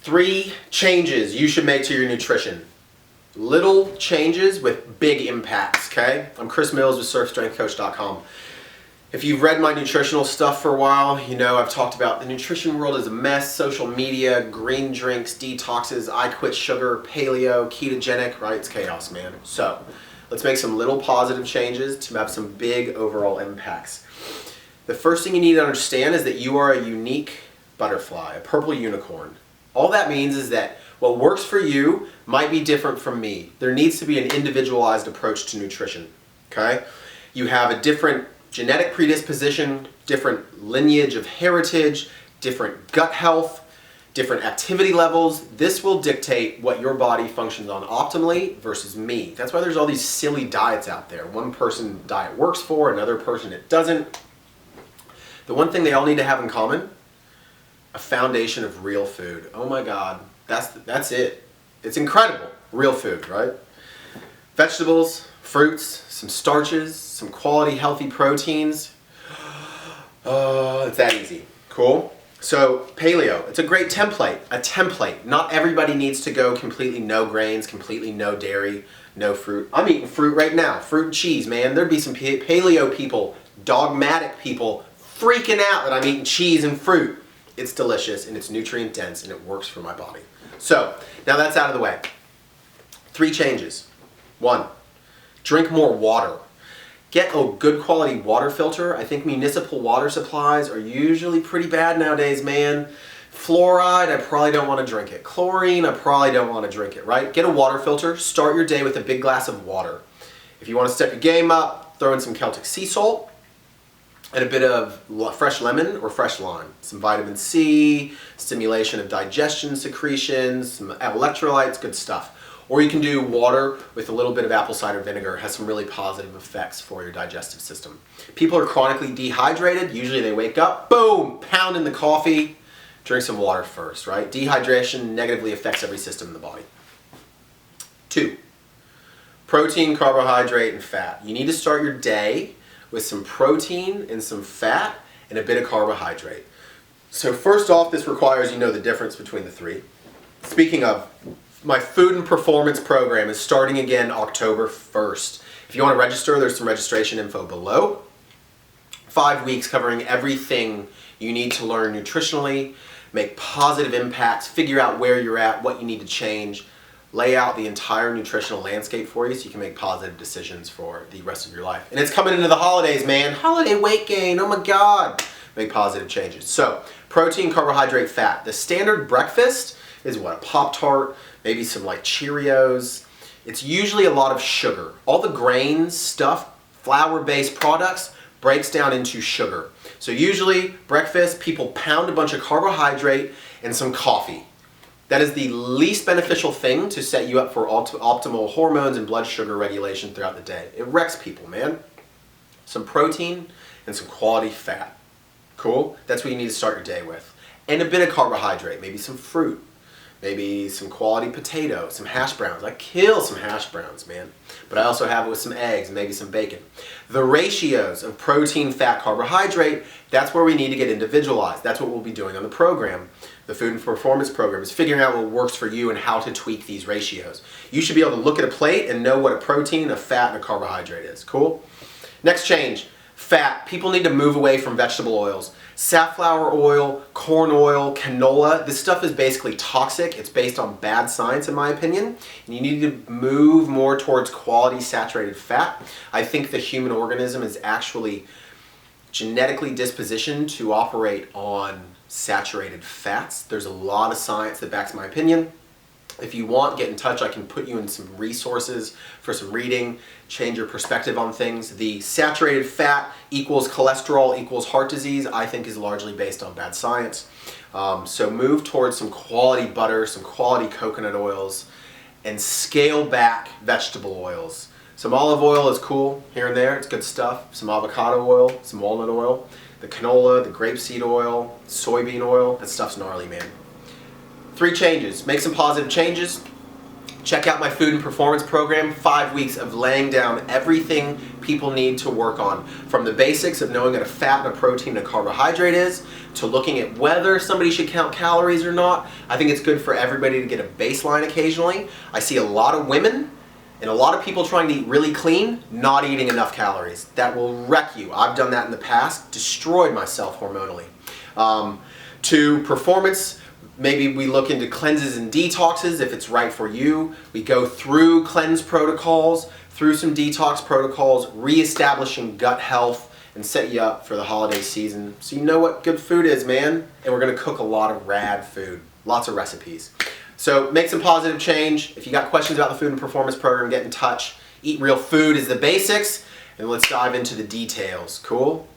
3 changes you should make to your nutrition. Little changes with big impacts, okay? I'm Chris Mills with surfstrengthcoach.com. If you've read my nutritional stuff for a while, you know I've talked about the nutrition world is a mess, social media, green drinks, detoxes, I quit sugar, paleo, ketogenic, right? It's chaos, man. So let's make some little positive changes to have some big overall impacts. The first thing you need to understand is that you are a unique butterfly, a purple unicorn. All that means is that what works for you might be different from me. There needs to be an individualized approach to nutrition, okay? You have a different genetic predisposition, different lineage of heritage, different gut health, different activity levels. This will dictate what your body functions on optimally versus me. That's why there's all these silly diets out there. One person diet works for, another person it doesn't. The one thing they all need to have in common, a foundation of real food. Oh my God, that's it. It's incredible. Real food, right? Vegetables, fruits, some starches, some quality healthy proteins. It's that easy. Cool? So paleo, it's a great template. A template. Not everybody needs to go completely no grains, completely no dairy, no fruit. I'm eating fruit right now. Fruit and cheese, man. There'd be some paleo people, dogmatic people, freaking out that I'm eating cheese and fruit. It's delicious and it's nutrient dense and it works for my body. So now that's out of the way. 3 changes. 1, drink more water. Get a good quality water filter. I think municipal water supplies are usually pretty bad nowadays, man. Fluoride, I probably don't want to drink it. Chlorine, I probably don't want to drink it, right? Get a water filter. Start your day with a big glass of water. If you want to step your game up, throw in some Celtic sea salt and a bit of fresh lemon or fresh lime. Some vitamin C, stimulation of digestion secretions, some electrolytes, good stuff. Or you can do water with a little bit of apple cider vinegar. It has some really positive effects for your digestive system. People are chronically dehydrated. Usually they wake up, boom, pound in the coffee, drink some water first, right? Dehydration negatively affects every system in the body. 2, protein, carbohydrate, and fat. You need to start your day with some protein and some fat and a bit of carbohydrate. So first off, this requires you know the difference between the 3. Speaking of, my food and performance program is starting again October 1st. If you want to register, there's some registration info below. 5 weeks covering everything you need to learn nutritionally, make positive impacts, figure out where you're at, what you need to change, lay out the entire nutritional landscape for you so you can make positive decisions for the rest of your life. And it's coming into the holidays, man. Holiday weight gain, oh my God. Make positive changes. So, protein, carbohydrate, fat. The standard breakfast is what? A Pop-Tart, maybe some like Cheerios. It's usually a lot of sugar. All the grains, stuff, flour-based products breaks down into sugar. So usually, breakfast, people pound a bunch of carbohydrate and some coffee. That is the least beneficial thing to set you up for optimal hormones and blood sugar regulation throughout the day. It wrecks people, man. Some protein and some quality fat. Cool? That's what you need to start your day with. And a bit of carbohydrate, maybe some fruit, maybe some quality potato, some hash browns. I kill some hash browns, man. But I also have it with some eggs and maybe some bacon. The ratios of protein, fat, carbohydrate, that's where we need to get individualized. That's what we'll be doing on the program. The food and performance program is figuring out what works for you and how to tweak these ratios. You should be able to look at a plate and know what a protein, a fat, and a carbohydrate is. Cool? Next change, fat. People need to move away from vegetable oils. Safflower oil, corn oil, canola, this stuff is basically toxic. It's based on bad science in my opinion. And you need to move more towards quality saturated fat. I think the human organism is actually genetically dispositioned to operate on saturated fats. There's a lot of science that backs my opinion. If you want, get in touch. I can put you in some resources for some reading, change your perspective on things. The saturated fat equals cholesterol equals heart disease, I think is largely based on bad science. So move towards some quality butter, some quality coconut oils, and scale back vegetable oils. Some olive oil is cool here and there, it's good stuff. Some avocado oil, some walnut oil, the canola, the grapeseed oil, soybean oil, that stuff's gnarly, man. 3 changes. Make some positive changes. Check out my food and performance program, 5 weeks of laying down everything people need to work on. From the basics of knowing what a fat and a protein and a carbohydrate is, to looking at whether somebody should count calories or not. I think it's good for everybody to get a baseline occasionally. I see a lot of women and a lot of people trying to eat really clean, not eating enough calories. That will wreck you. I've done that in the past, destroyed myself hormonally. To performance, maybe we look into cleanses and detoxes if it's right for you. We go through cleanse protocols, through some detox protocols, reestablishing gut health, and set you up for the holiday season so you know what good food is, man. And we're gonna cook a lot of rad food, lots of recipes. So make some positive change. If you got questions about the food and performance program, get in touch. Eat real food is the basics, and let's dive into the details. Cool?